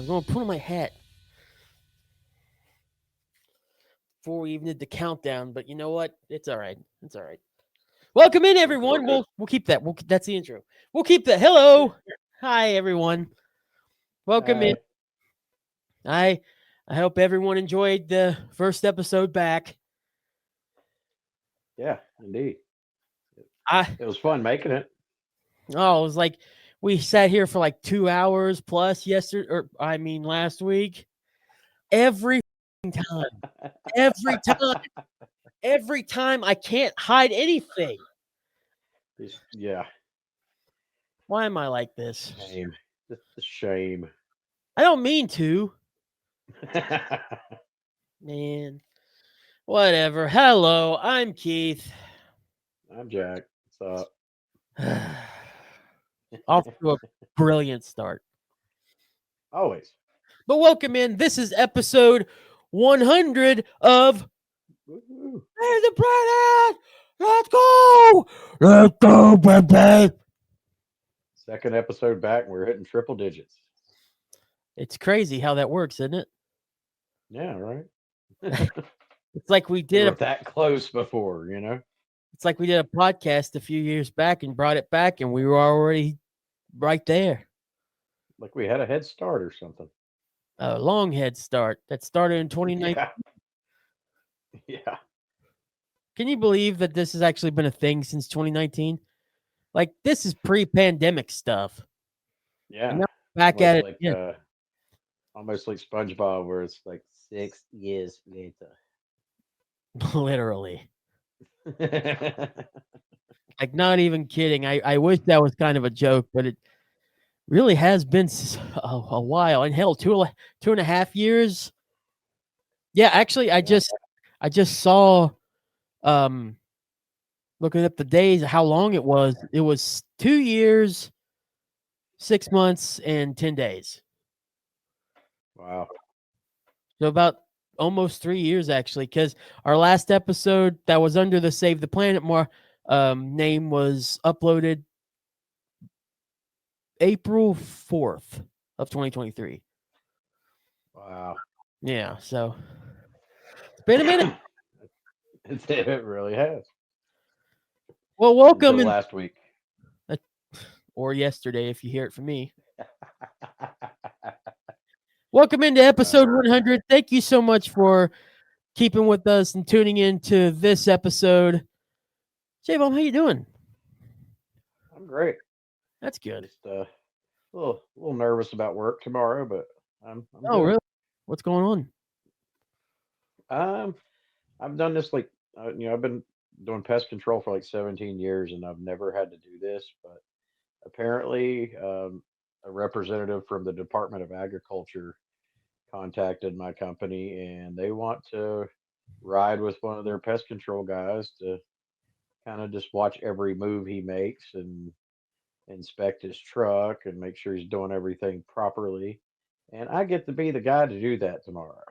I'm going to put on my hat before we even did the countdown. But you know what? It's all right. It's all right. Welcome in, everyone. We'll keep that. That's the intro. We'll keep that. Hello, hi, everyone. Welcome in. I hope everyone enjoyed the first episode back. Yeah, indeed. It was fun making it. Oh, it was like we sat here for like 2 hours plus last week. Every time I can't hide anything. Yeah. Why am I like this? Shame. The shame. I don't mean to. Man. Whatever. Hello, I'm Keith. I'm Jack. What's up? Off to a brilliant start. Always. But welcome in. This is episode 100 of There's the planet. Let's go. Let's go, baby. Second episode back, and we're hitting triple digits. It's crazy how that works, isn't it? Yeah, right. It's like we did that close before, you know. It's like we did a podcast a few years back and brought it back, and we were already right there. Like we had a head start or something. A long head start that started in 2019. Yeah. Can you believe that this has actually been a thing since 2019? Like, this is pre-pandemic stuff. Yeah. Back at it. Like, almost like SpongeBob, where it's like 6 years later. Literally. Like, not even kidding. I wish that was kind of a joke, but it really has been a while. And hell, 2.5 years. Yeah, actually, I just saw, looking up the days, how long it was. It was 2 years, 6 months, and 10 days. Wow. So about almost 3 years, actually, because our last episode that was under the Save the Planet name was uploaded April 4th of 2023. Wow. Yeah, so it's been a minute. It really has. Well, welcome until last week. Or yesterday, if you hear it from me. Welcome into episode 100. Thank you so much for keeping with us and tuning in to this episode. J-Bom, how you doing? I'm great. That's good. Just a little nervous about work tomorrow, but I'm oh, good. Really? What's going on? I've done this like I've been doing pest control for like 17 years, and I've never had to do this, but apparently, a representative from the Department of Agriculture contacted my company, and they want to ride with one of their pest control guys to kind of just watch every move he makes and inspect his truck and make sure he's doing everything properly. And I get to be the guy to do that tomorrow.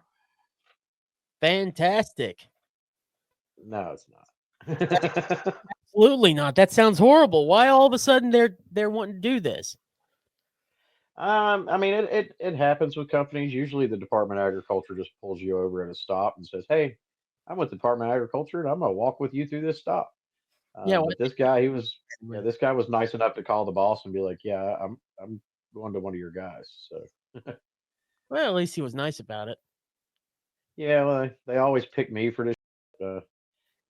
Fantastic. No, it's not. Absolutely not. That sounds horrible. Why all of a sudden they're wanting to do this? I mean, it happens with companies. Usually, the Department of Agriculture just pulls you over at a stop and says, "Hey, I'm with the Department of Agriculture, and I'm gonna walk with you through this stop." But this guy, this guy was nice enough to call the boss and be like, "Yeah, I'm going to one of your guys." So, well, at least he was nice about it. Yeah, well, they always pick me for this.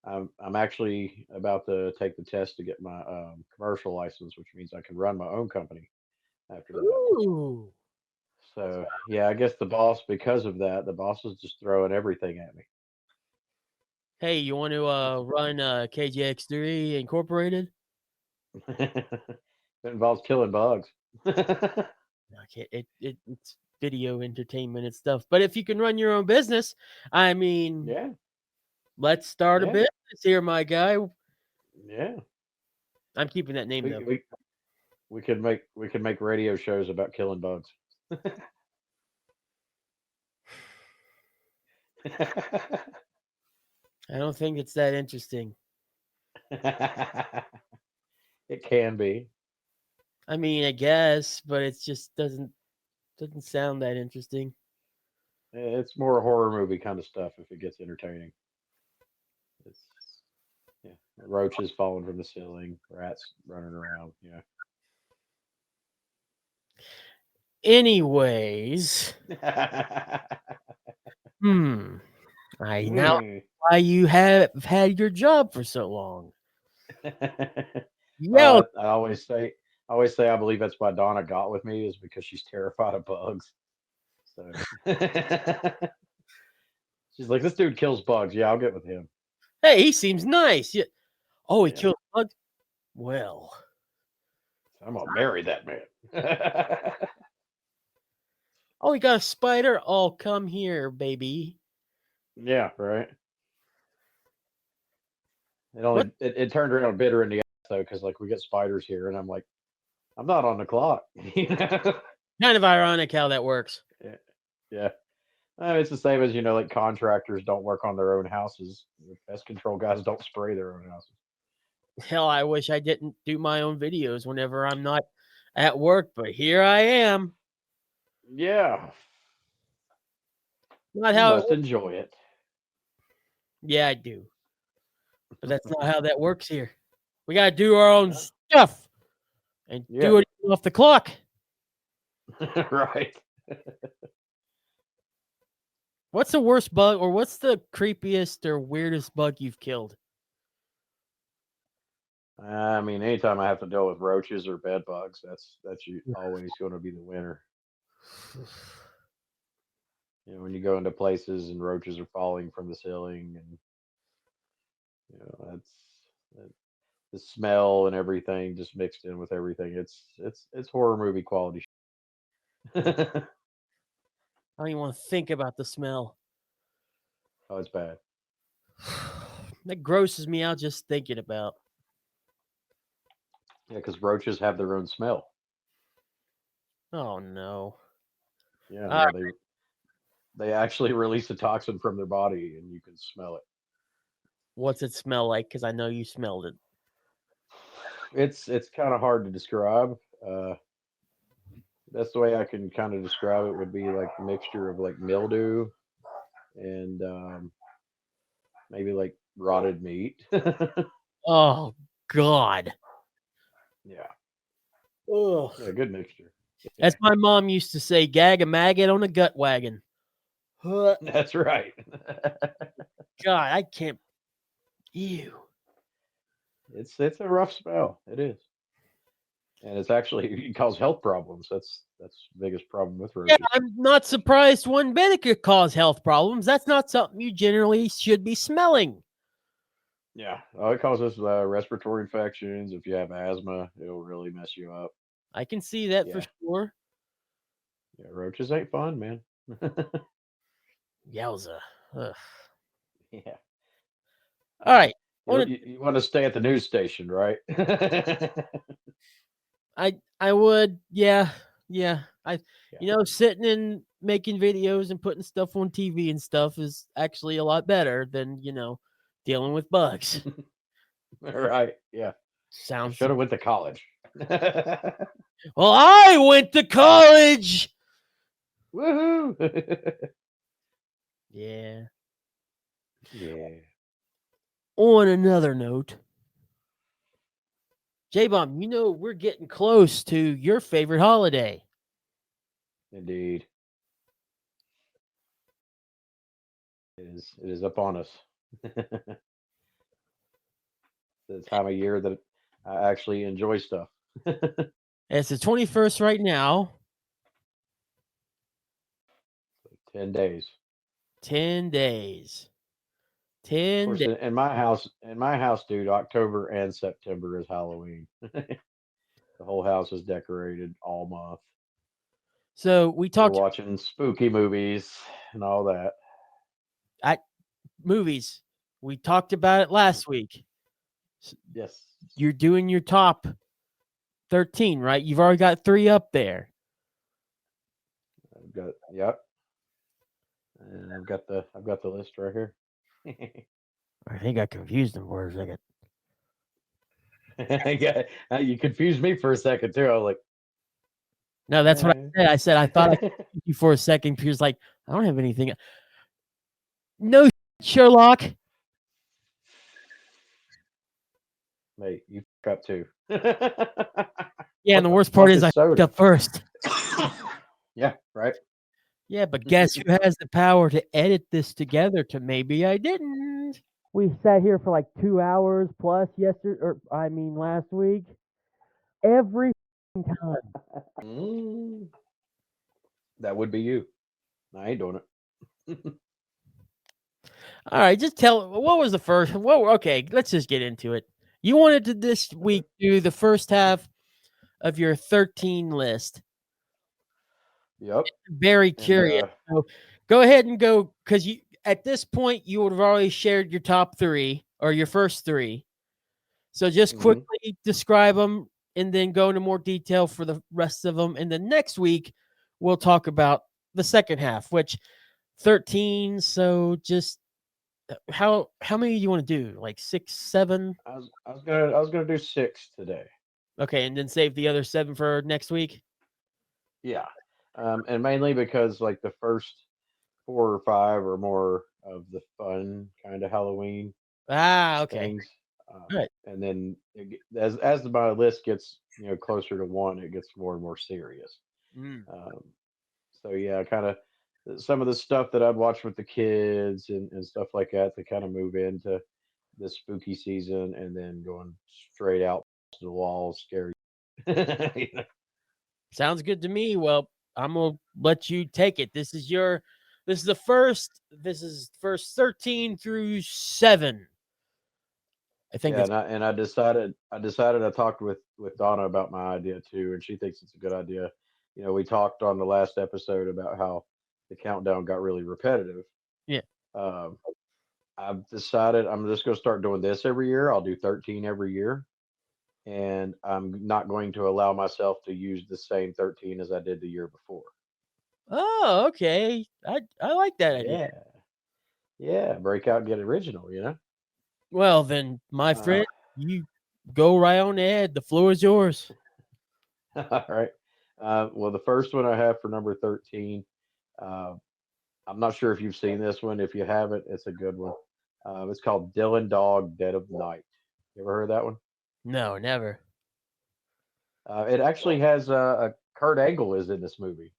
I'm actually about to take the test to get my commercial license, which means I can run my own company after that. Ooh. So yeah, I guess the boss, because of that, the boss is just throwing everything at me. Hey, you want to run KJX3 Incorporated? It involves killing bugs. Okay, it's video entertainment and stuff. But if you can run your own business, I mean, yeah, let's start a business here, my guy. Yeah, I'm keeping that name though. We could make radio shows about killing bugs. I don't think it's that interesting. It can be. I mean, I guess, but it just doesn't Doesn't sound that interesting. It's more horror movie kind of stuff if it gets entertaining. It's yeah, roaches falling from the ceiling, rats running around. Anyways, I now Mm. why you have had your job for so long. Yeah, I always say I believe that's why Donna got with me is because she's terrified of bugs. So she's like, this dude kills bugs. Yeah, I'll get with him. hey, he seems nice. Yeah. Oh, he Yeah, killed bugs. Well, so I'm gonna marry that man. oh, he got a spider. Oh, come here, baby. Yeah, right. What It turned around bitter in the ass though, because like we get spiders here, and I'm like, I'm not on the clock. kind of ironic how that works. Yeah, yeah. It's the same as like contractors don't work on their own houses. The pest control guys don't spray their own houses. Hell, I wish I didn't do my own videos whenever I'm not at work, but here I am. Yeah, Not you how it must works. enjoy it. Yeah, I do. But that's not how that works here. We got to do our own stuff and Yeah, do it off the clock. right. What's the worst bug or what's the creepiest or weirdest bug you've killed? I mean, anytime I have to deal with roaches or bed bugs, always going to be the winner. When you go into places and roaches are falling from the ceiling, and that's that, the smell and everything just mixed in with everything. It's horror movie quality. Oh, I don't even want to think about the smell. it's bad. That grosses me out just thinking about. Yeah, because roaches have their own smell. Oh no. Yeah, Uh, no, they actually release a toxin from their body, and you can smell it. what's it smell like? Because I know you smelled it. It's kind of hard to describe. Uh, That's the way I can kind of describe it. Would be like a mixture of like mildew and maybe like rotted meat. Oh God. Yeah, Ugh. yeah, good mixture. As Yeah, my mom used to say, gag a maggot on a gut wagon. Huh. that's right. God, I can't. Ew. It's a rough smell. It is, and it's actually it cause health problems. That's the biggest problem with Yeah, roaches. I'm not surprised one bit it could cause health problems. That's not something you generally should be smelling. Yeah, oh, it causes respiratory infections. If you have asthma, it'll really mess you up. I can see that for Yeah, sure. yeah, roaches ain't fun, man. Yowza. Ugh. Yeah. All right. You want to stay at the news station, right? I would, yeah. Yeah. Yeah. Sitting and making videos and putting stuff on TV and stuff is actually a lot better than, dealing with bugs. Right. Yeah. I Sounds should have went to college. well, I went to college. Woohoo! Yeah. Yeah. On another note, J Bomb, we're getting close to your favorite holiday. Indeed. It is upon us. The time of year that I actually enjoy stuff. It's the 21st right now. 10 days. 10 days. Of 10 course, days. in my house, dude, October and September is Halloween. The whole house is decorated all month. So we We're talked watching spooky movies and all that. at movies. We talked about it last week. Yes. You're doing your top 13, right? You've already got 3 up there. I've got yep. And I've got the list right here. I think I confused them for a second. Yeah, you confused me for a second too. I was like, No, that's what I said. I said I thought I could you for a second. Pierre's like, I don't have anything. No, Sherlock. Mate, you fuck up too. Yeah, and the worst part Fuck is is I fucked soda. up first. Yeah, right. Yeah, but guess who has the power to edit this together to maybe I didn't? We sat here for like 2 hours plus yesterday, or I mean last week. Every time. Mm, that would be you. I ain't doing it. All right, just tell what was the first. Well, okay, let's just get into it. You wanted to this week do the first half of your 13 list. Yep. Very And curious. So go ahead and go because you at this point you would have already shared your top three or your first three. So just mhm. quickly describe them and then go into more detail for the rest of them. And then next week we'll talk about the second half, which 13. So just how many do you want to do? Like 6, 7? I was gonna do 6 today. Okay, and then save the other 7 for next week. Yeah. And mainly because like the first 4 or 5 are more of the fun kind of Halloween Ah, okay. things. All right. And then as my list gets closer to one, it gets more and more serious. Mm. Um, so yeah, kind of some of the stuff that I'd watch with the kids and stuff like that to kind of move into the spooky season, and then going straight out to the walls, scary. You know? Sounds good to me. Well, I'm gonna let you take it. This is the first. This is first 13 through 7. I think Yeah, it's and I decided I talked with Donna about my idea too, and she thinks it's a good idea. We talked on the last episode about how the countdown got really repetitive. yeah. Um, I've decided I'm just going to start doing this every year. I'll do 13 every year, and I'm not going to allow myself to use the same 13 as I did the year before. Oh, okay. I like that idea. Yeah, yeah, break out, and get original. Well, then, my Uh, friend, you go right on ahead. The floor is yours. all right. Well, the first one I have for number 13. Uh, I'm not sure if you've seen this one. If you haven't, it's a good one. It's called Dylan Dog Dead of Night. You ever heard that one? No, never. It actually has a Kurt Angle is in this movie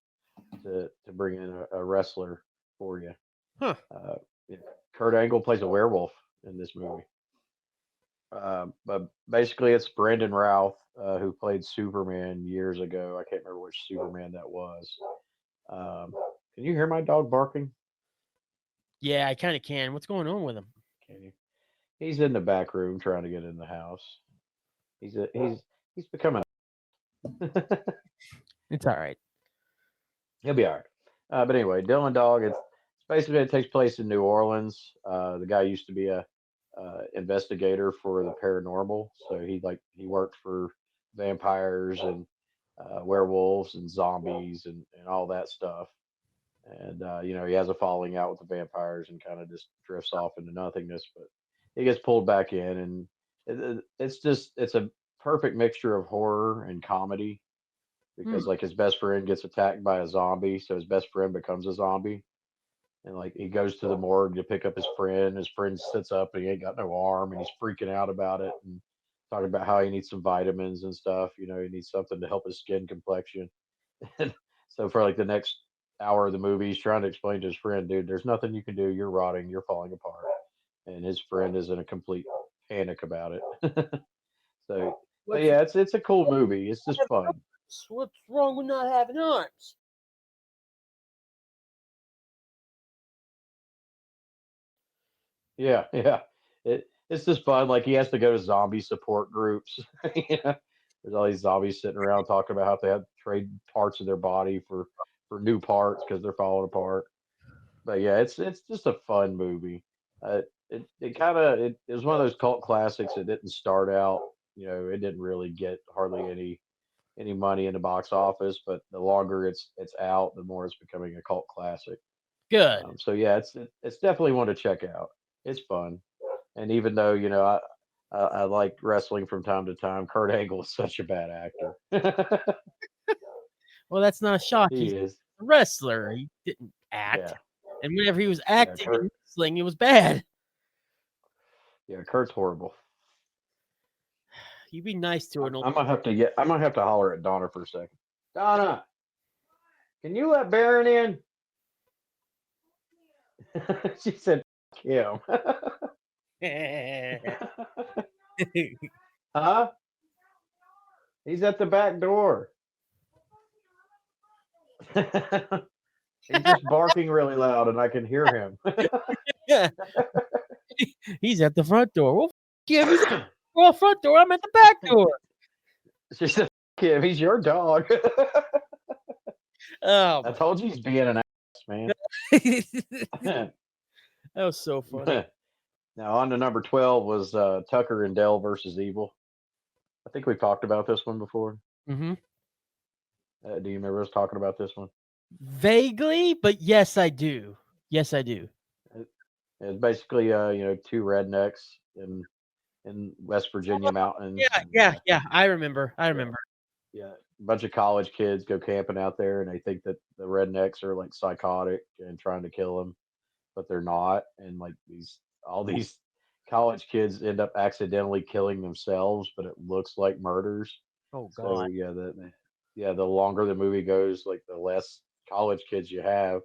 to bring in a wrestler for you. Huh. Uh, yeah, Kurt Angle plays a werewolf in this movie. But basically, it's Brandon Routh who played Superman years ago. I can't remember which Superman that was. Um, can you hear my dog barking? Yeah, I kind of can. What's going on with him? Can you? He's in the back room trying to get in the house. He's becoming. It's all right. He'll be all right. But anyway, Dylan Dog. It's basically it takes place in New Orleans. The guy used to be a investigator for the paranormal, so he worked for vampires and werewolves and zombies and all that stuff. And he has a falling out with the vampires and kind of just drifts off into nothingness. But he gets pulled back in, and it's a perfect mixture of horror and comedy Hmm. because like his best friend gets attacked by a zombie, so his best friend becomes a zombie. And like he goes to the morgue to pick up his friend. His friend sits up and he ain't got no arm, and he's freaking out about it and talking about how he needs some vitamins and stuff. He needs something to help his skin complexion. And so for like the next hour of the movie, he's trying to explain to his friend, dude, there's nothing you can do. You're rotting. You're falling apart. And his friend is in a complete panic about it. So What's yeah, it's a cool movie. It's just fun. what's wrong with not having arms? Yeah, yeah. It's just fun. Like he has to go to zombie support groups. There's all these zombies sitting around talking about how they have to trade parts of their body for new parts because they're falling apart. But yeah, it's just a fun movie. It was one of those cult classics. It didn't start out, it didn't really get hardly any money in the box office. But the longer it's out, the more it's becoming a cult classic. Good. So yeah, it's definitely one to check out. It's fun, and even though I like wrestling from time to time, Kurt Angle is such a bad actor. Well, that's not a shock. He's He is. a wrestler. He didn't act. Yeah. And whenever he was Yeah. acting in wrestling, it was bad. Yeah. Kurt's horrible. You be nice to an old. I'm gonna have to get. I'm gonna have to holler at Donna for a second. Donna, can you let Baron in? She said, "Him." Huh? He's at the back door. He's just barking really loud, and I can hear him. Yeah. He's at the front door. Well, yeah, he's at the front door. I'm at the back door. She said, "Him. He's your dog." Oh, I told you he's being an ass, man. that was so funny. Now on to number 12 was Tucker and Dale versus Evil. I think we've talked about this one before. Mm-hmm. Do you remember us talking about this one? Vaguely, but yes, I do. Yes, I do. It's basically two rednecks in West Virginia mountains. Yeah. I remember. Yeah, yeah. A bunch of college kids go camping out there, and they think that the rednecks are like psychotic and trying to kill them, but they're not. And like all these college kids end up accidentally killing themselves, but it looks like murders. Oh So God. the longer the movie goes, like the less college kids you have,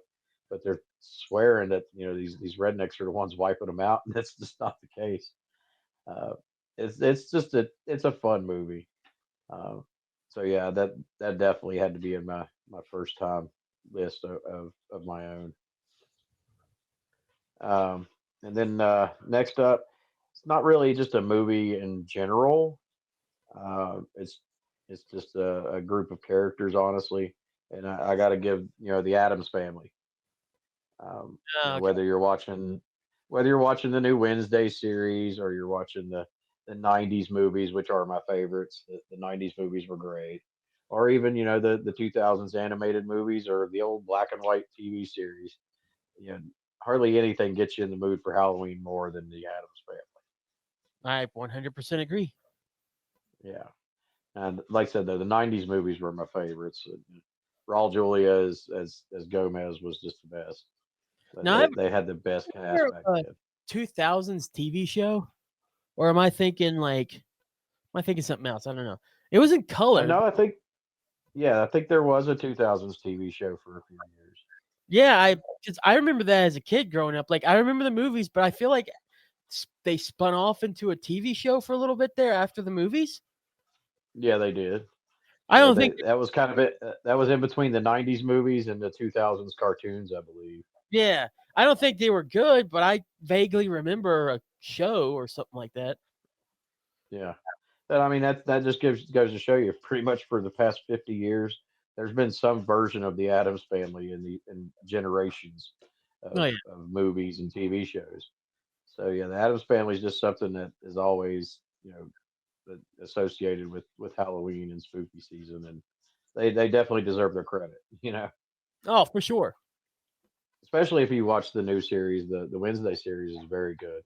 but they're swearing that these rednecks are the ones wiping them out, and that's just not the case. Uh, it's a fun movie. Um, so yeah, that definitely had to be in my first time list of my own. And then next up, it's not really just a movie in general. It's just a group of characters, honestly. And I got to give the Adams Family. Okay. Whether you're watching the new Wednesday series or you're watching the '90s movies, which are my favorites. The '90s movies were great, or even the 2000s animated movies or the old black and white TV series. You know, hardly anything gets you in the mood for Halloween more than the Adams Family. I 100% agree. Yeah. And like I said, though, the '90s movies were my favorites. Raul Julia as Gomez was just the best. But Now, they had the best cast ever back a then. 2000s TV show, or am I thinking something else? I don't know. It was in color. No, I think there was a 2000s TV show for a few years. Yeah, I remember that as a kid growing up. Like I remember the movies, but I feel like they spun off into a TV show for a little bit there after the movies. Yeah, they did. I Yeah, don't think. that was kind of it. That was in between the '90s movies and the 2000s cartoons, I believe. Yeah, I don't think they were good, but I vaguely remember a show or something like that. Yeah, but I mean that just goes to show you, pretty much for the past 50 years, there's been some version of the Adams Family in generations Oh of, yeah. of movies and TV shows. So yeah, the Adams Family is just something that is always associated with Halloween and spooky season, and they definitely deserve their credit. Oh, for sure. Especially if you watch the new series, the Wednesday series is very good.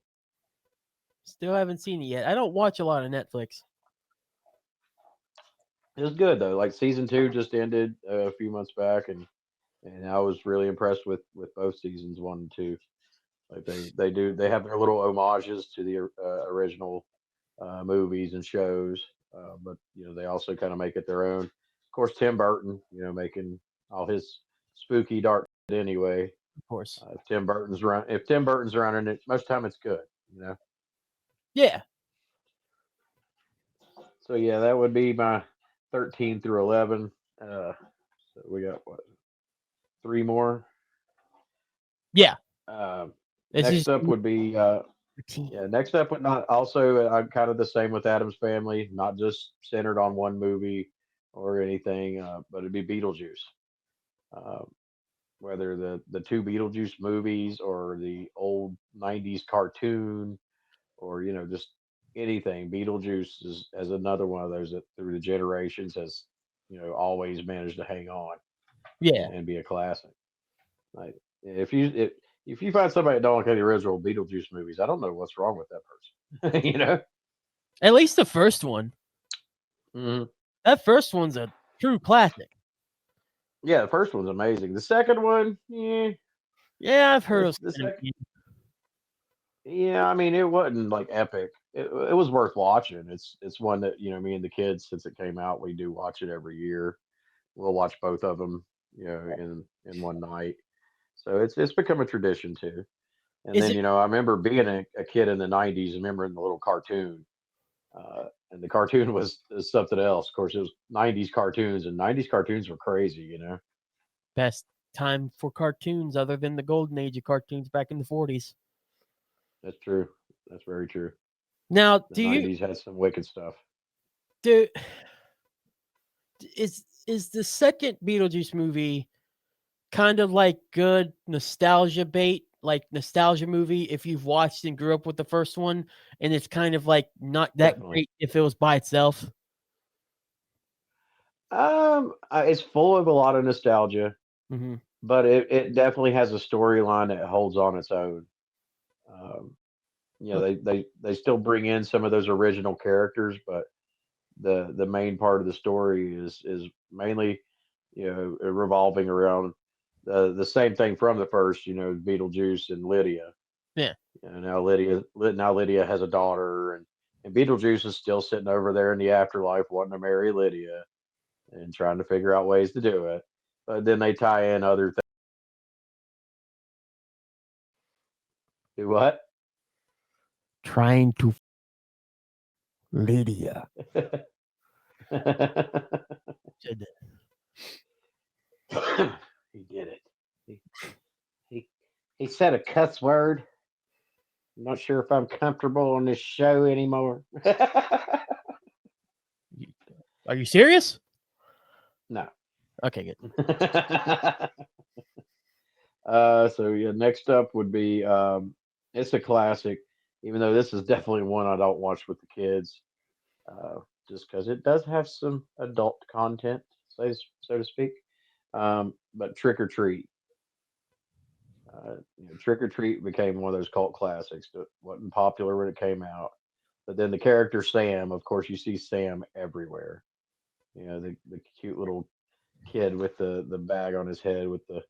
Still haven't seen it yet. I don't watch a lot of Netflix. It was good though. Like season two just ended a few months back, and I was really impressed with both seasons one and two. Like they have their little homages to the original movies and shows, but they also kind of make it their own. Of course, Tim Burton, making all his spooky dark shit anyway. Of course. If Tim Burton's running it, most of the time it's good. Yeah. So yeah, that would be my 13 through 11. So we got what, three more. Yeah. It's Next just up would be next up would not also I'm kind of the same with Adam's Family, not just centered on one movie or anything, but it'd be Beetlejuice. Uh, whether the two Beetlejuice movies or the old '90s cartoon or just anything, Beetlejuice is as another one of those that through the generations has always managed to hang on yeah. and be a classic. Like if you find somebody that don't like the original Beetlejuice movies, I don't know what's wrong with that person. At least the first one. Hmm. That first one's a true classic. Yeah, the first one's amazing. The second one, Yeah, I've heard of the Spider-Man. second, yeah, I mean, it wasn't like epic. It was worth watching. It's one that me and the kids, since it came out, we do watch it every year. We'll watch both of them, in one night. So it's become a tradition too. And Is then it I remember being a kid in the '90s, remembering the little cartoon. And the cartoon was something else. Of course, it was '90s cartoons, and '90s cartoons were crazy. best time for cartoons other than the golden age of cartoons back in the 40s? That's true. That's very true. Now, The do you '90s had some wicked stuff. do is the second Beetlejuice movie kind of like good nostalgia bait, like nostalgia movie if you've watched and grew up with the first one, and it's kind of like not that Definitely. great if it was by itself? It's full of a lot of nostalgia, Hmm. but it definitely has a storyline that holds on its own. Um, they still bring in some of those original characters, but the main part of the story is mainly revolving around the same thing from the first, Beetlejuice and Lydia. Yeah. Now Lydia has a daughter, and Beetlejuice is still sitting over there in the afterlife wanting to marry Lydia and trying to figure out ways to do it. But then they tie in other things. Do what? Trying to Lydia. Said He did it. He, he he said a cuss word. I'm not sure if I'm comfortable on this show anymore. Are you serious? No. Okay, good. So yeah, next up would be it's a classic, even though this is definitely one I don't watch with the kids, uh, just because it does have some adult content, so to speak. But Trick or Treat, Trick or Treat became one of those cult classics that wasn't popular when it came out. But then the character Sam, of course, you see Sam everywhere. The cute little kid with the bag on his head with the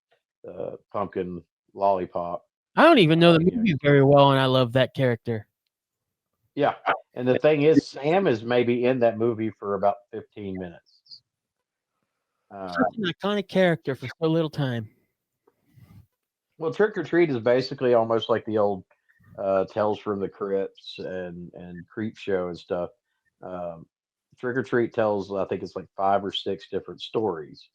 pumpkin lollipop. I don't even know the You know, movie very well, and I love that character. yeah. And the thing is, Sam is maybe in that movie for about 15 minutes. Such Um, an iconic character for so little time. well, Trick or Treat is basically almost like the old Tales from the Crypts and Creep Show and stuff. Um, Trick or Treat tells, I think it's like 5 or 6 different stories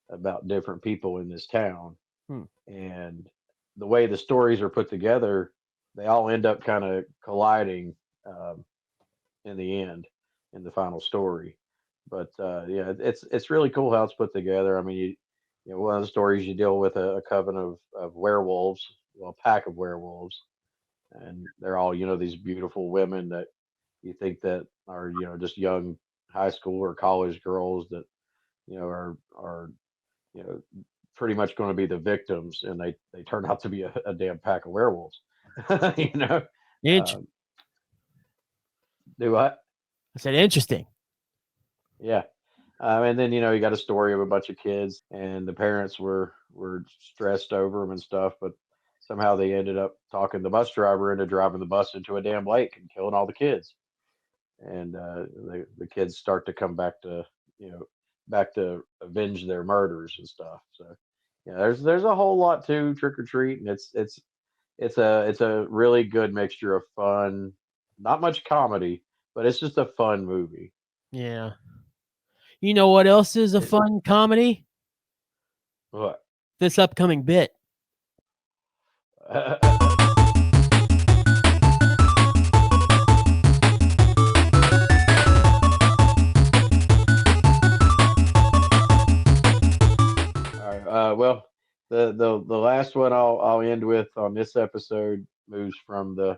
about different people in this town, Hmm. and the way the stories are put together, they all end up kind of colliding um, in the end, in the final story. But yeah, it's really cool how it's put together. I mean, one of the stories you deal with a coven of werewolves, well, a pack of werewolves, and they're all these beautiful women that you think that are just young high school or college girls that are you know pretty much going to be the victims, and they turn out to be a damn pack of werewolves. you know, Int- um, do what? I said interesting. Yeah. And then you got a story of a bunch of kids, and the parents were stressed over them and stuff, but somehow they ended up talking the bus driver into driving the bus into a damn lake and killing all the kids. And the kids start to come you know back to avenge their murders and stuff. So yeah, there's a whole lot to Trick or Treat, and it's a really good mixture of fun, not much comedy, but it's just a fun movie. Yeah. You know what else is a It, fun comedy? what? This upcoming bit. All right. Well, the last one I'll end with on this episode moves from the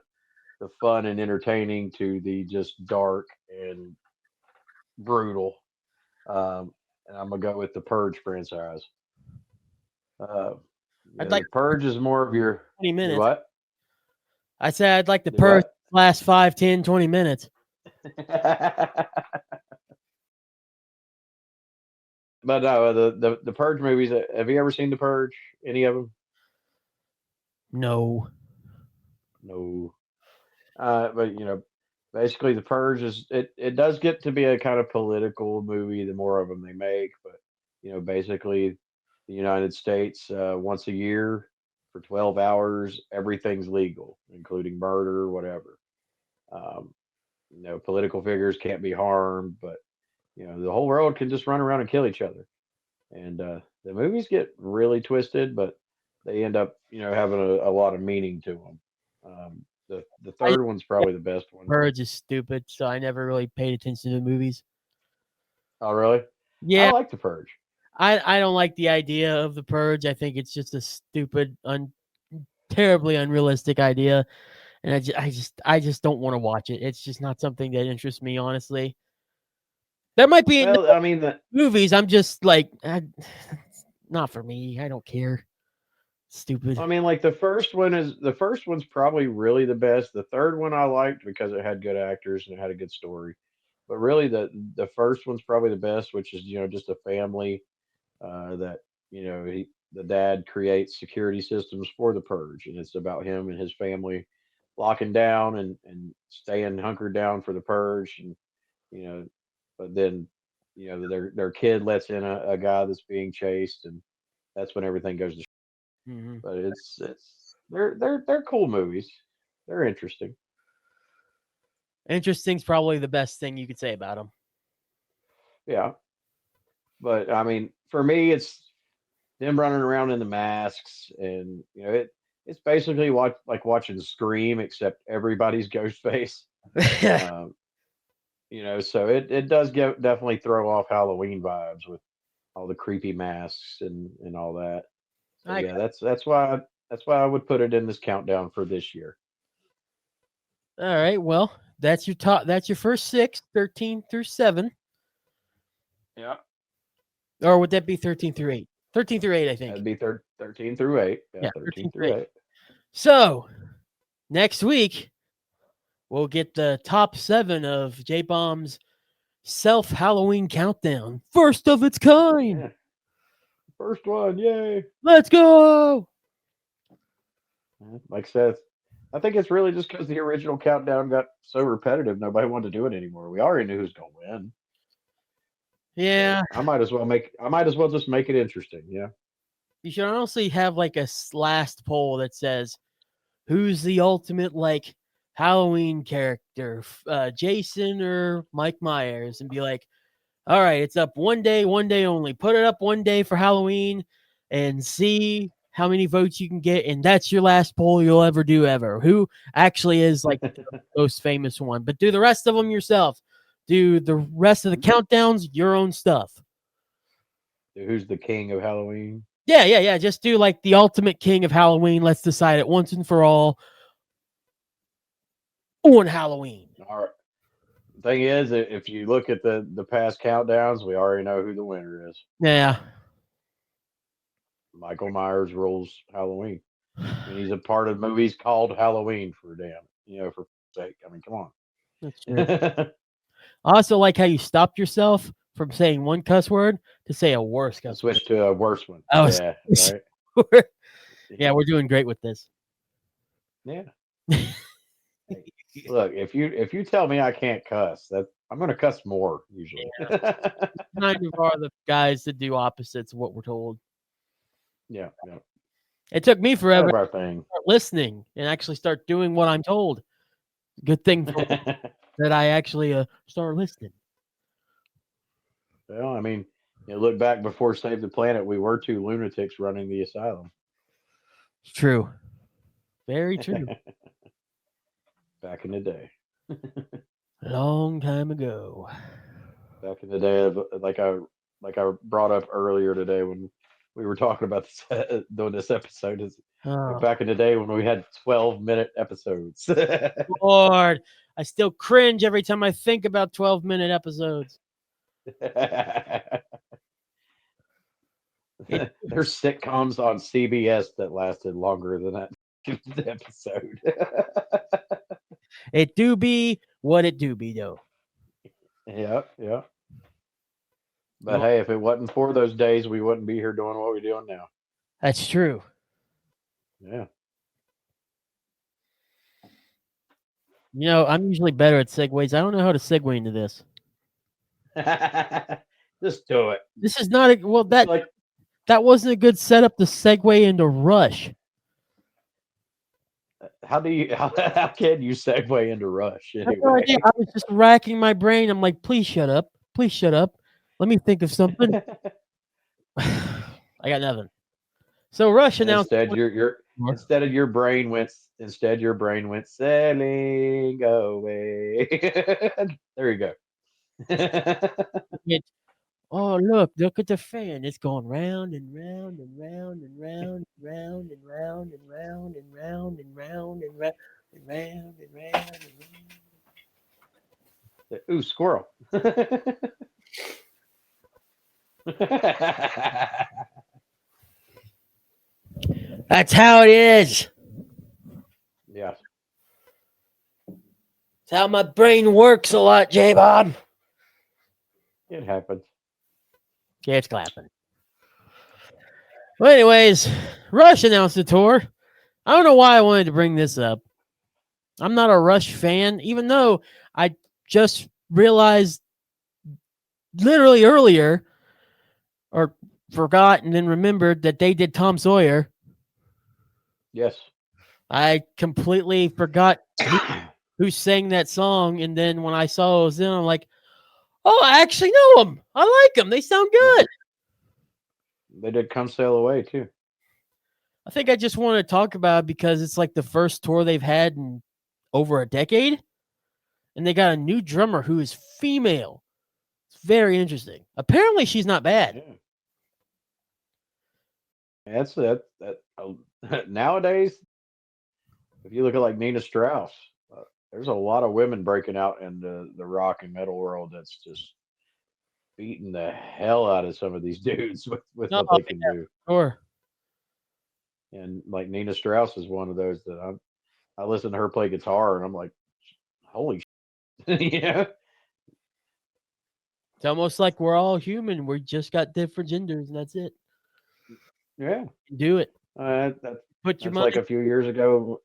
fun and entertaining to the just dark and brutal. And I'm gonna go with the Purge franchise. Uh, I'd the like Purge is more of your 20 do minutes. what? I said I'd like the Do purse what? last 5, 10, 20 minutes. But but no, the Purge movies. Have you ever seen the Purge? Any of them? No. No. But basically, the Purge is it does get to be a kind of political movie. The more of them they make, but basically, the United States once a year for 12 hours, everything's legal, including murder, whatever. Um, political figures can't be harmed, but the whole world can just run around and kill each other. And the movies get really twisted, but they end up having a lot of meaning to them. The I third one's probably the best one. Purge is stupid, so I never really paid attention to the movies. Oh, really? I Yeah, like The Purge. I don't like the idea of the Purge. I think it's just a stupid, terribly unrealistic idea, and I just don't want to watch it. It's just not something that interests me, honestly. There might be Well, I mean, movies. I'm just like, not for me. I don't care. Stupid. like the first one's probably really the best. The third one I liked because it had good actors and it had a good story. But really, the first one's probably the best, which is just a family that the dad creates security systems for the purge, and it's about him and his family locking down and staying hunkered down for the purge, and you know, but then their kid lets in a guy that's being chased, and that's when everything goes to. Hmm. But they're cool movies. They're interesting. Interesting's probably the best thing you could say about them. Yeah, but I mean, for me, it's them running around in the masks, and it's basically like watching Scream, except everybody's Ghostface. Um, so it does definitely throw off Halloween vibes with all the creepy masks and all that. So I yeah, that's why I would put it in this countdown for this year. All right. Well, that's your top. That's your first six, 13 through 7. Yeah, Or would that be 13 through 8? 13 through 8, I think. that'd be 13 through 8. Yeah, Yeah, 13 13 through through 8. 8. So next week, we'll get the top 7 of J Bomb's self Halloween countdown. First of its kind. Yeah, first one, yay! Let's go. Like I said, I think it's really just because the original countdown got so repetitive, nobody wanted to do it anymore. We already knew who's going to win, Yeah. so I might as well just make it interesting. Yeah, You should honestly have like a last poll that says, who's the ultimate like Halloween character, Jason or Mike Myers, and be like, all right, it's up one day only. Put it up one day for Halloween and see how many votes you can get. And that's your last poll you'll ever do ever. Who actually is like the most famous one? But do the rest of them yourself. Do the rest of the countdowns your own stuff. who's the king of Halloween? Yeah. Just do like the ultimate king of Halloween. Let's decide it once and for all on Halloween. All right. Thing is, if you look at the past countdowns, we already know who the winner is. Yeah. Michael Myers rules Halloween. I mean, he's a part of movies called Halloween for for sake. I mean, come on. That's true. I also like how you stopped yourself from saying one cuss word to say a worse I cuss word. switched to a worse one. I was Yeah, right. yeah, we're doing great with this. Yeah. Hey, look, if you tell me I can't cuss, that I'm going to cuss more usually. Kind of are the guys that do opposites of what we're told. Yeah, yeah. It took me That's forever kind of to our thing. start listening and actually start doing what I'm told. Good thing for that I actually start listening. Well, I mean, look back before Save the Planet, we were two lunatics running the asylum. It's true. Very true. Back in the day. Long time ago. Back in the day of like I brought up earlier today when we were talking about this, doing this episode is Oh, back in the day when we had 12-minute episodes. Lord. I still cringe every time I think about 12-minute episodes. There's sitcoms on CBS that lasted longer than that episode. It do be what it do be, though. Yeah, yeah. But hey, if it wasn't for those days, we wouldn't be here doing what we're doing now. That's true. Yeah. You know, I'm usually better at segues. I don't know how to segue into this. Just do it. This is not a well. It's like, That wasn't a good setup to segue into Rush. how can you segue into Rush I have no anyway? idea. I was just racking my brain. I'm like, please shut up. Please shut up. Let me think of something. I got nothing. So Rush And announced. instead of your brain went sailing away. There you go. Oh, look at the fan. It's going round and round and round and round and round and round and round and round and round and round and round and round and round. Ooh, squirrel. That's how it is. Yeah, That's how my brain works a lot, J Bob. it happens. Yeah, it's clapping. Well, anyways, Rush announced the tour. I don't know why I wanted to bring this up. I'm not a Rush fan, even though I just realized literally earlier, or forgot and then remembered that they did Tom Sawyer. Yes. I completely forgot who sang that song, and then when I saw it was in, I'm like, oh, I actually know them. I like them. They sound Yeah. good. They did Come Sail Away too. I think I just want to talk about it because it's like the first tour they've had in over a decade, and they got a new drummer who is female. It's very interesting. Apparently, she's not bad. Yeah. That's nowadays. If you look at like Nina Strauss, there's a lot of women breaking out in the rock and metal world. That's just beating the hell out of some of these dudes with No, what they can do. sure. And like Nina Strauss is one of those that I listen to her play guitar and I'm like, holy shit. Yeah. It's almost like we're all human. We just got different genders, and that's it. Yeah. Do it. That, Put your that's mind. like a few years ago.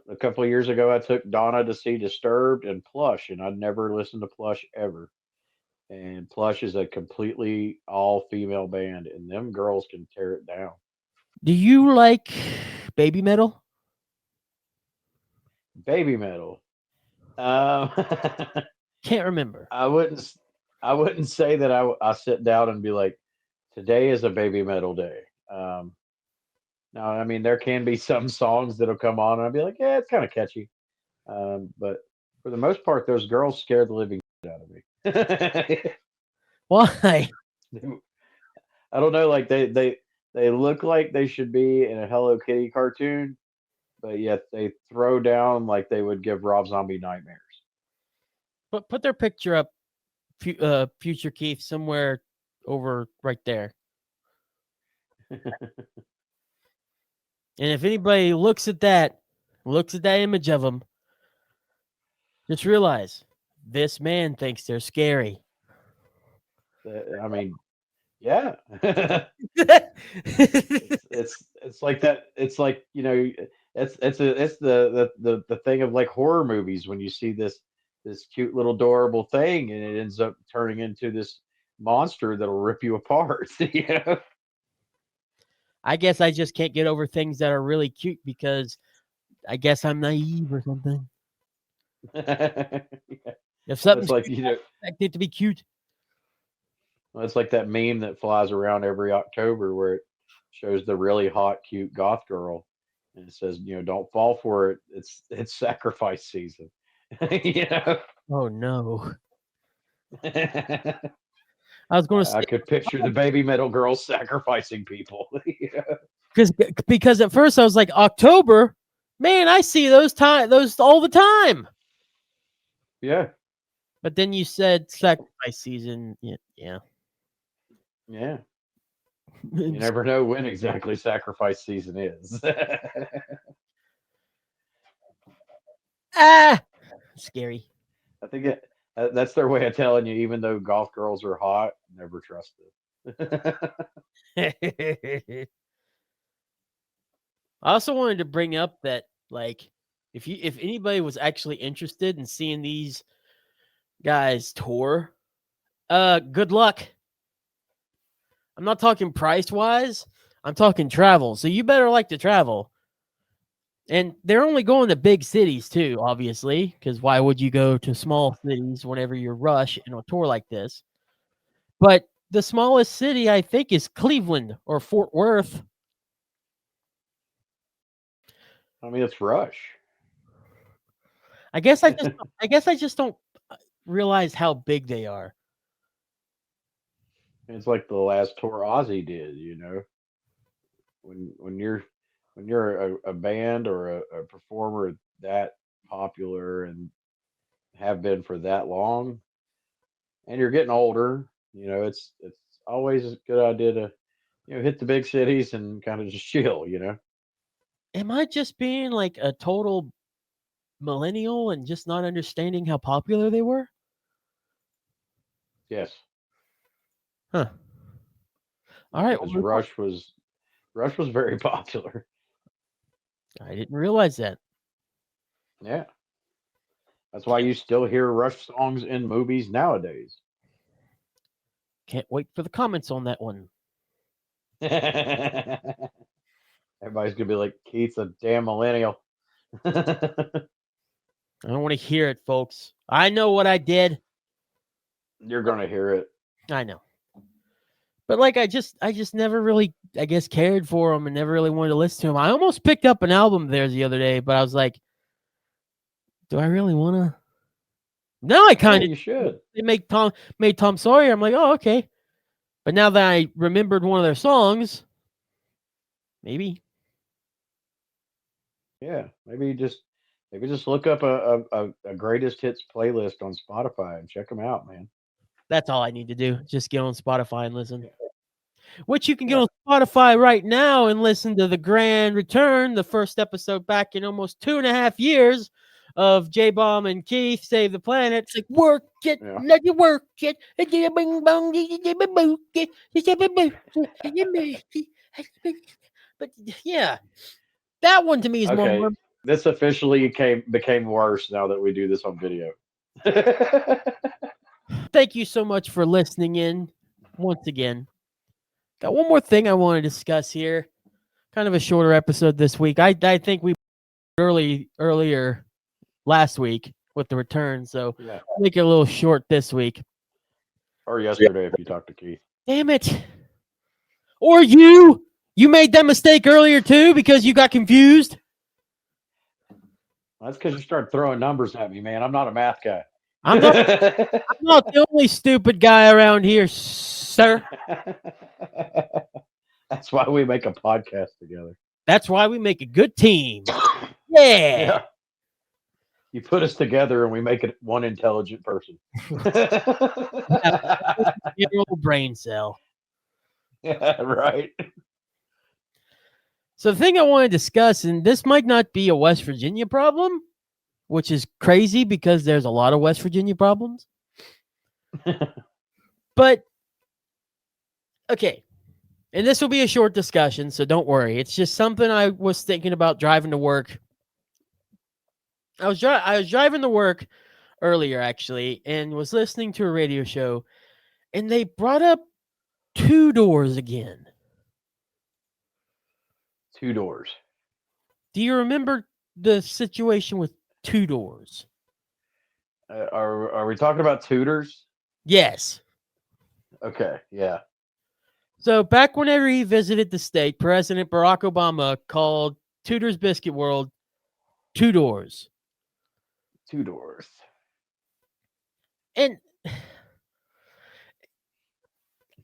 A couple of years ago, I took Donna to see Disturbed and Plush, and I'd never listened to Plush ever. And Plush is a completely all female band, and them girls can tear it down. Do you like baby metal? Baby metal. Um, Can't remember. I wouldn't. I wouldn't say that I sit down and be like, today is a baby metal day. Now, I mean, there can be some songs that'll come on, and I'll be like, yeah, it's kind of catchy. But for the most part, those girls scare the living shit out of me. Why? I don't know, like they look like they should be in a Hello Kitty cartoon, but yet they throw down like they would give Rob Zombie nightmares. Put their picture up, future Keith, somewhere over right there. And if anybody looks at that image of them, just realize this man thinks they're scary. I mean, yeah. It's like that. It's like, it's the thing of like horror movies when you see this cute little adorable thing and it ends up turning into this monster that'll rip you apart. Yeah. I guess I just can't get over things that are really cute because I guess I'm naive or something. Yeah. If It's something's like, cute, I expect it to be cute. it's like that meme that flies around every October where it shows the really hot, cute goth girl, and it says, don't fall for it. It's sacrifice season. you know, Oh no. I I was going to say could picture the baby metal girls sacrificing people. Yeah. because at first I was like October, man, I see those all the time. Yeah, But then you said sacrifice season. Yeah, yeah. yeah. You never know when exactly sacrifice season is. Scary. I think that's their way of telling you, even though golf girls are hot, never trust it. I also wanted to bring up that, like, if anybody was actually interested in seeing these guys tour, good luck. I'm not talking price wise. I'm talking travel. So you better like to travel. And they're only going to big cities too, obviously, because why would you go to small cities whenever you're Rush in a tour like this? But the smallest city I think is Cleveland or Fort Worth. I mean, it's Rush. I guess I just don't realize how big they are. It's like the last tour Ozzy did. When you're a band or a performer that popular and have been for that long, and you're getting older, it's always a good idea to hit the big cities and kind of just chill. Am I just being like a total millennial and just not understanding how popular they were? Yes, Huh. All right. because Well, Rush was very popular. I didn't realize that. Yeah, that's why you still hear Rush songs in movies nowadays. Can't wait for the comments on that one. Everybody's gonna be like, Keith's a damn millennial. I don't want to hear it, folks. I know what I did. You're gonna hear it. I know. But like I just never really, I guess, cared for them and never really wanted to listen to them. I almost picked up an album of theirs the other day, but I was like, do I really want to? Now I Yeah, kind of you should. they made Tom Sawyer. I'm like, oh, okay. But now that I remembered one of their songs, maybe Yeah, maybe just look up a greatest hits playlist on Spotify and check them out, man. that's all I need to do. Just get on Spotify and listen. Yeah, Which you can get yeah. on Spotify right now and listen to the Grand Return, the first episode back in almost 2.5 years of J Bomb and Keith Save the Planet. It's like work it, Yeah. let you work it, but yeah, that one to me is more. Okay, this officially became worse now that we do this on video. Thank you so much for listening in once again. Got one more thing I want to discuss here. Kind of a shorter episode this week. I think we earlier last week with the return, so Yeah, make it a little short this week. or yesterday if you talk to Keith. Damn it. Or you made that mistake earlier too because you got confused. That's because you started throwing numbers at me, man. I'm not a math guy. I'm not the only stupid guy around here, sir. That's why we make a podcast together. That's why we make a good team. Yeah. Yeah. You put us together and we make it one intelligent person. Your little brain cell. Yeah, right. So the thing I want to discuss, and this might not be a West Virginia problem, which is crazy because there's a lot of West Virginia problems. But okay, and this will be a short discussion, so don't worry. It's just something I was thinking about driving to work. I was driving to work earlier actually, and was listening to a radio show, and they brought up two doors again. Two doors. Do you remember the situation with two doors? Are we talking about tutors? Yes. Okay, yeah. So back whenever he visited the state, President Barack Obama called Tudor's Biscuit World two doors. Two doors. And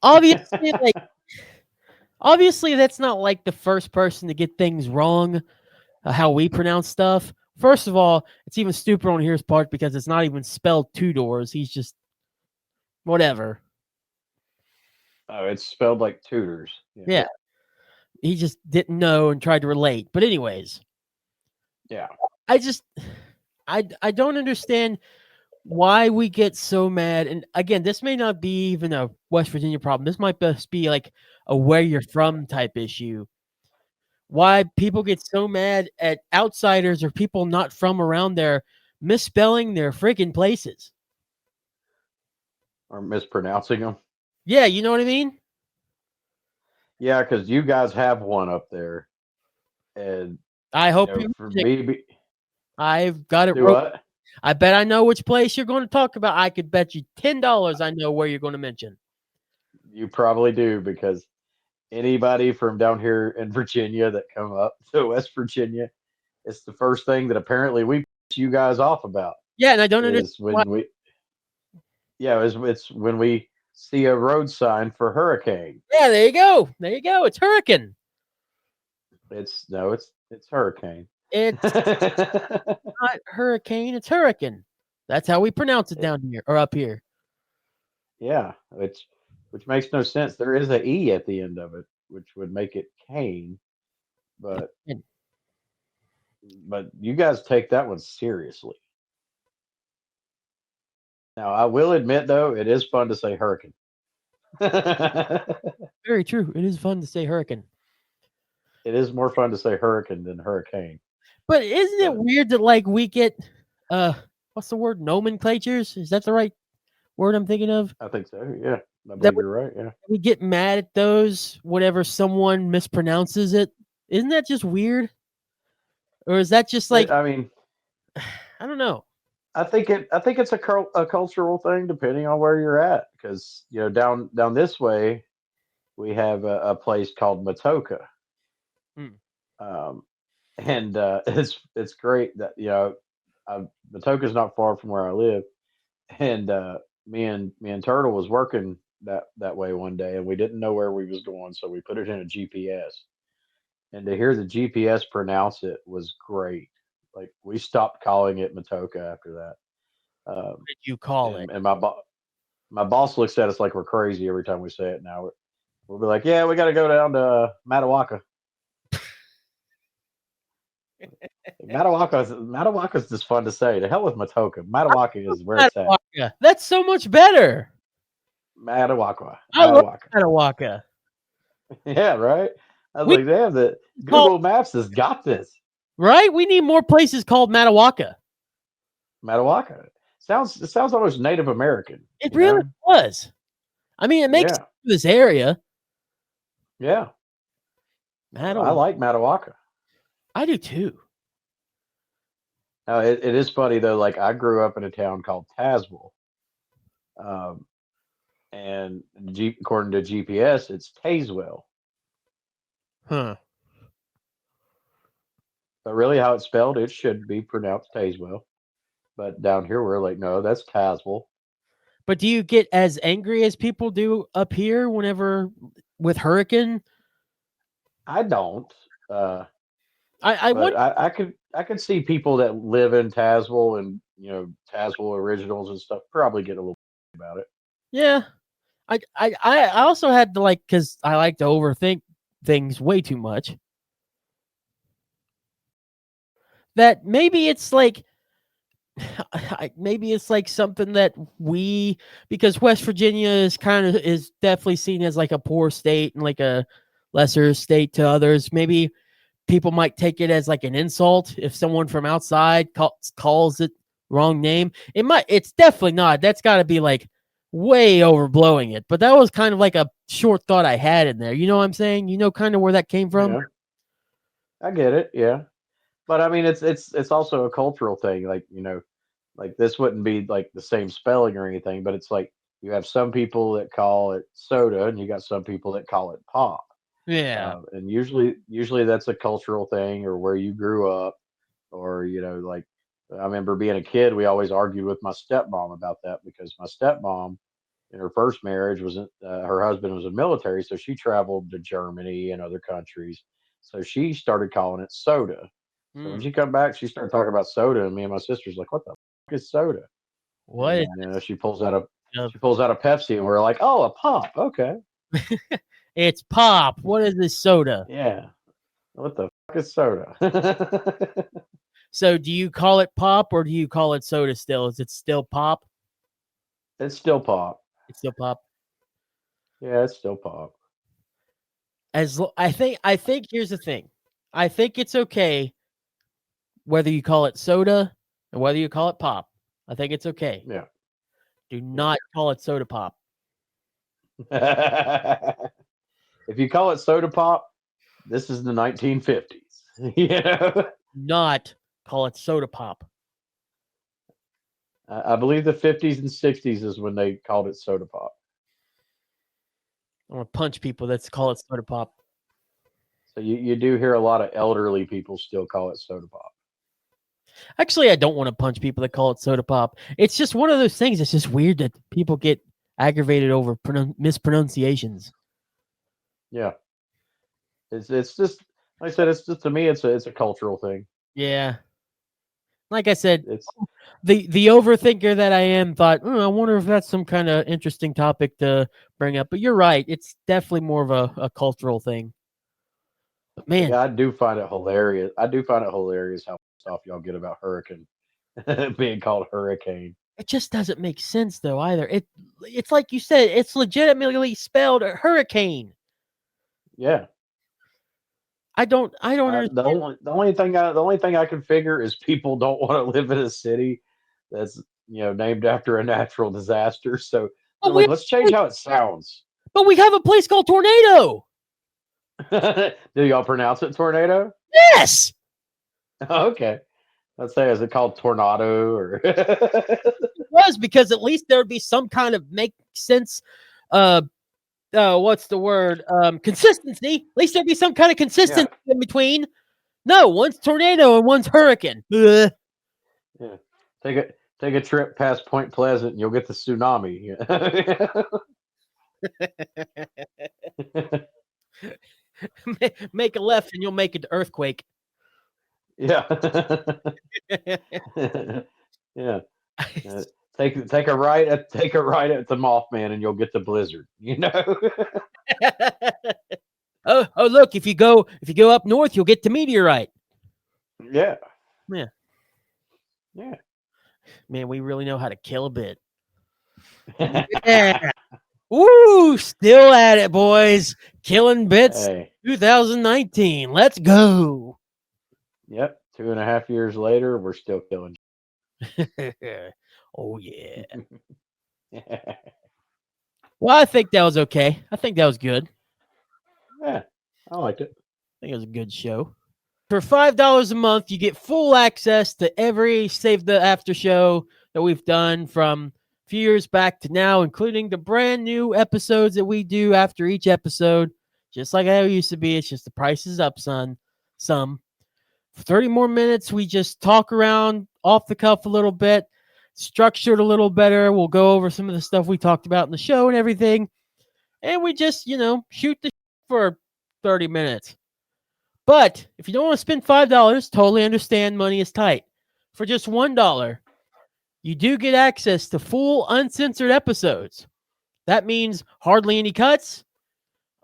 obviously, obviously that's not like the first person to get things wrong, how we pronounce stuff. First of all, it's even stupider on his part because it's not even spelled two doors. He's just whatever. Oh, it's spelled like tutors. Yeah. He just didn't know and tried to relate. But anyways, Yeah. I don't understand why we get so mad. And again, this may not be even a West Virginia problem. This might just be like a where you're from type issue. Why people get so mad at outsiders or people not from around there misspelling their freaking places. Or mispronouncing them. Yeah, you know what I mean? Yeah, because you guys have one up there, and I you hope know, you for mention it. me, I've got it do wrote. what? I bet I know which place you're going to talk about. I could bet you $10 I know where you're going to mention. You probably do because anybody from down here in Virginia that come up to West Virginia, it's the first thing that apparently we piss you guys off about Yeah, and I don't understand is why. when we, yeah, it's when we see a road sign for hurricane. Yeah, there you go. There you go. It's hurricane. It's no, it's hurricane. It's it, not hurricane. It's hurricane. That's how we pronounce it down here or up here. yeah, which makes no sense. There is a e at the end of it, which would make it cane, but And you guys take that one seriously. Now, I will admit though, it is fun to say hurricane. It very true. It is fun to say hurricane. is more fun to say hurricane than hurricane. But isn't it But weird that like we get what's the word? Nomenclatures? Is that the right word I'm thinking of? I think so. Yeah, I That believe you're right. Yeah. we get mad at those whenever someone mispronounces it. Isn't that just weird? Or is that just like I mean, I don't know. I think it's a cultural thing depending on where you're at because you know down this way we have a place called Matoka, Hmm. um, and it's great that you know Matoka's not far from where I live, and me and Turtle was working that way one day, and we didn't know where we was going, so we put it in a GPS, and to hear the GPS pronounce it was great. Like we stopped calling it Matoka after that. What did you call it? And my boss looks at us like we're crazy every time we say it now. We'll be like, yeah, we got to go down to Matawaka. Matawaka's just fun to say. To hell with Matoka. Matawaka is where it's at. Matawaka. That's so much better. Matawaka. I love Matawaka. Matawaka. Yeah, right? I was We like, damn, the call Google Maps has got this. right? We need more places called Matawaka. Matawaka. It sounds almost Native American, It you really know? was. I mean, it makes Yeah. sense for this area. Yeah. I Matawaka. like Matawaka. I do too. Now, it is funny though. Like I grew up in a town called Tazewell, um, and according to GPS, it's Tazewell. Huh. But really, how it's spelled, it should be pronounced Tazewell. But down here, we're like, no, that's Tazewell. But do you get as angry as people do up here whenever with hurricane? I don't, uh, I but wonder. I could see people that live in Tazewell and you know Tazewell originals and stuff probably get a little about it. Yeah. I also had to like because I like to overthink things way too much. That maybe it's like maybe it's like something that we because West Virginia is definitely seen as like a poor state and like a lesser state to others. Maybe people might take it as like an insult if someone from outside calls it wrong name. It's definitely not. That's got to be like way overblowing it. But that was kind of like a short thought I had in there. You know what I'm saying? You know kind of where that came from? Yeah, I get it. Yeah, but I mean, it's also a cultural thing. Like you know, like this wouldn't be like the same spelling or anything, but it's like you have some people that call it soda, and you got some people that call it pop. Yeah. And usually that's a cultural thing or where you grew up, or you know, like I remember being a kid, we always argued with my stepmom about that because my stepmom in her first marriage was her husband was in the military, so she traveled to Germany and other countries. So she started calling it soda. So when Hmm. she come back, she started talking about soda, and me and my sister's like, "What the is soda?" What And is then you know it? she pulls out a Pepsi, and we're like, "Oh, a pop, okay, It's pop. What is this soda? yeah." What the is soda? So do you call it pop or do you call it soda still? Is it still pop? It's still pop. It's still pop. Yeah, it's still pop. I think here's the thing. I think it's okay whether you call it soda or whether you call it pop. I think it's okay. Yeah. Do not call it soda pop. If you call it soda pop, this is the 1950s. You know, Not call it soda pop. I believe the 50s and 60s is when they called it soda pop. I want to punch people that call it soda pop. So you do hear a lot of elderly people still call it soda pop. Actually, I don't want to punch people that call it soda pop. It's just one of those things. It's just weird that people get aggravated over mispronunciations. Yeah, it's just like I said. It's just to me, it's a cultural thing. Yeah. Like I said, It's the overthinker that I am thought, I wonder if that's some kind of interesting topic to bring up. But you're right. It's definitely more of a cultural thing. But man, yeah, I do find it hilarious. I do find it hilarious how off y'all get about hurricane being called hurricane. it just doesn't make sense though either. It's like you said, it's legitimately spelled hurricane. Yeah. I don't understand. The only thing I can figure is people don't want to live in a city that's named after a natural disaster. So But they're we, like, let's change how it sounds. but we have a place called Tornado. Do y'all pronounce it tornado? Yes. Okay. Let's say, is it called tornado or? It was because at least there would be some kind of make sense. What's the word? Consistency. At least there'd be some kind of consistency in between. No, one's tornado and one's hurricane. Ugh. Yeah. Take a trip past Point Pleasant and you'll get the tsunami. Make a left and you'll make an earthquake. Yeah. Yeah. Take a right at the Mothman and you'll get the blizzard. Oh look, if you go up north, you'll get the meteorite. Yeah. Yeah. Yeah. Man, we really know how to kill a bit. Yeah. Woo! Still at it, boys. Killing bits. Hey. 2019. Let's go. Yep. 2.5 years later, we're still killing. Oh yeah. Well, I think that was okay. I think that was good. Yeah, I liked it. I think it was a good show. For $5 a month, you get full access to every Save the After show that we've done from a few years back to now, including the brand new episodes that we do after each episode. Just like how it used to be. It's just the price is up, son. Some. For 30 more minutes, we just talk around off the cuff a little bit, structured a little better. We'll go over some of the stuff we talked about in the show and everything. And we just, shoot the for 30 minutes. But if you don't want to spend $5, totally understand money is tight. For just $1, you do get access to full uncensored episodes. That means hardly any cuts,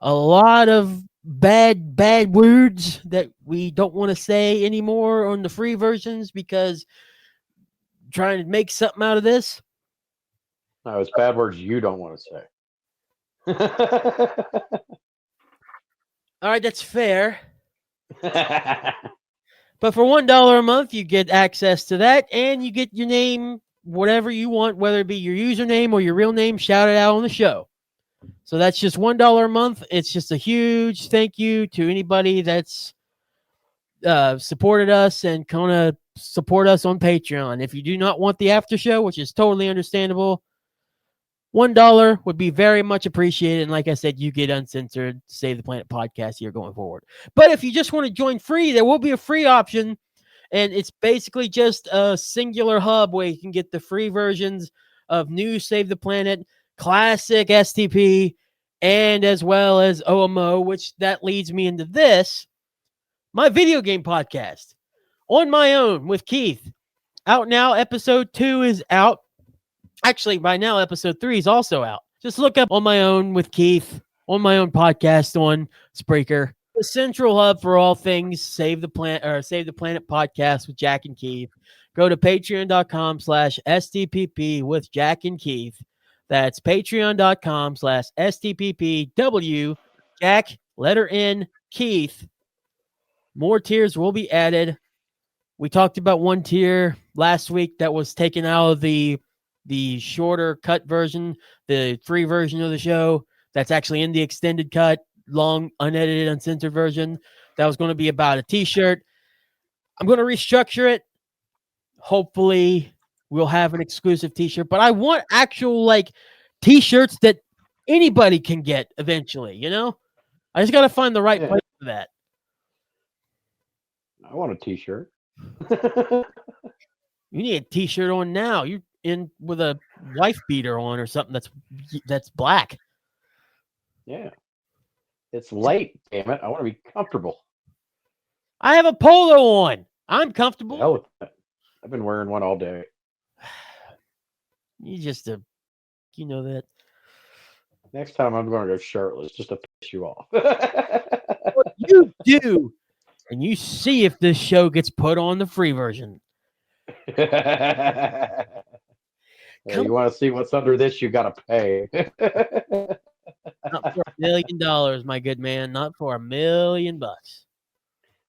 a lot of bad words that we don't want to say anymore on the free versions because trying to make something out of this. No, it's bad words you don't want to say. All right, that's fair. But for $1 a month, you get access to that, and you get your name, whatever you want, whether it be your username or your real name, shouted out on the show. So that's just $1 a month. It's just a huge thank you to anybody that's supported us and kind of support us on Patreon. If you do not want the after show, which is totally understandable, $1 would be very much appreciated. And like I said, you get uncensored Save the Planet podcast here going forward. But if you just want to join free, there will be a free option. And it's basically just a singular hub where you can get the free versions of new Save the Planet, classic STP, and as well as OMO, which that leads me into this, my video game podcast, On My Own with Keith. Out now, episode 2 is out. Actually, by now, episode 3 is also out. Just look up On My Own with Keith, On My Own podcast on Spreaker. the central hub for all things Save the Planet or Save the Planet podcast with Jack and Keith. Go to patreon.com/STPP with Jack and Keith. That's patreon.com/STPPW. Jack, letter N, Keith. More tiers will be added. We talked about one tier last week that was taken out of the shorter cut version, the free version of the show. That's actually in the extended cut, long, unedited, uncensored version. That was going to be about a T-shirt. I'm going to restructure it. Hopefully, we'll have an exclusive T-shirt. But I want actual T-shirts that anybody can get eventually. I just got to find the right Yeah, place for that. I want a T-shirt. You need a T-shirt on now. You're in with a wife beater on or something that's black. Yeah, it's late. Damn it! I want to be comfortable. I have a polo on. I'm The comfortable. hell with that. I've been wearing one all day. You just you know that. Next time I'm going to go shirtless just to piss you off. What you do, and you see if this show gets put on the free version. Yeah, you want to see what's under this? You got to pay. Not for $1 million, my good man. Not for $1 million.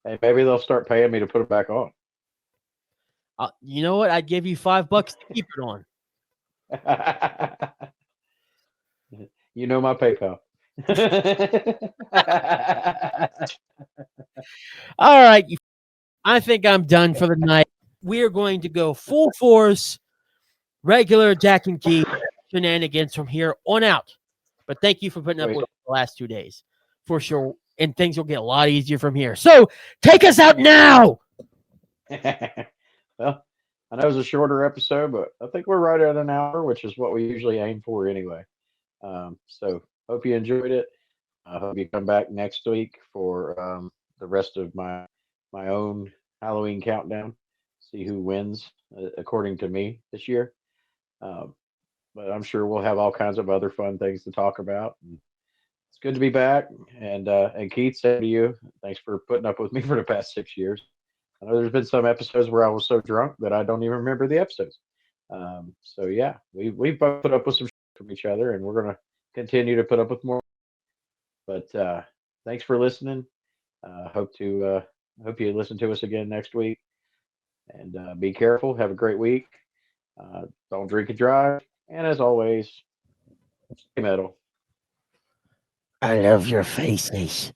Hey, maybe they'll start paying me to put it back on. You know what? I'd give you $5 to keep it on. You know my PayPal. All right. I think I'm done for the night. We are going to go full force, regular Jack and Keith shenanigans from here on out. But thank you for putting up Wait. with the last 2 days, for sure. And things will get a lot easier from here. So take us out now. Well, I know it was a shorter episode, but I think we're right at an hour, which is what we usually aim for anyway. So hope you enjoyed it. I hope you come back next week for the rest of my own Halloween countdown. See who wins according to me this year. Um, but I'm sure we'll have all kinds of other fun things to talk about. And it's good to be back. And Keith, same to you. Thanks for putting up with me for the past 6 years. I know there's been some episodes where I was so drunk that I don't even remember the episodes. So yeah, we've both put up with some shit from each other, and we're gonna continue to put up with more. But thanks for listening. Hope you listen to us again next week. And be careful. Have a great week. Don't drink and drive. And as always, stay metal. I love your faces.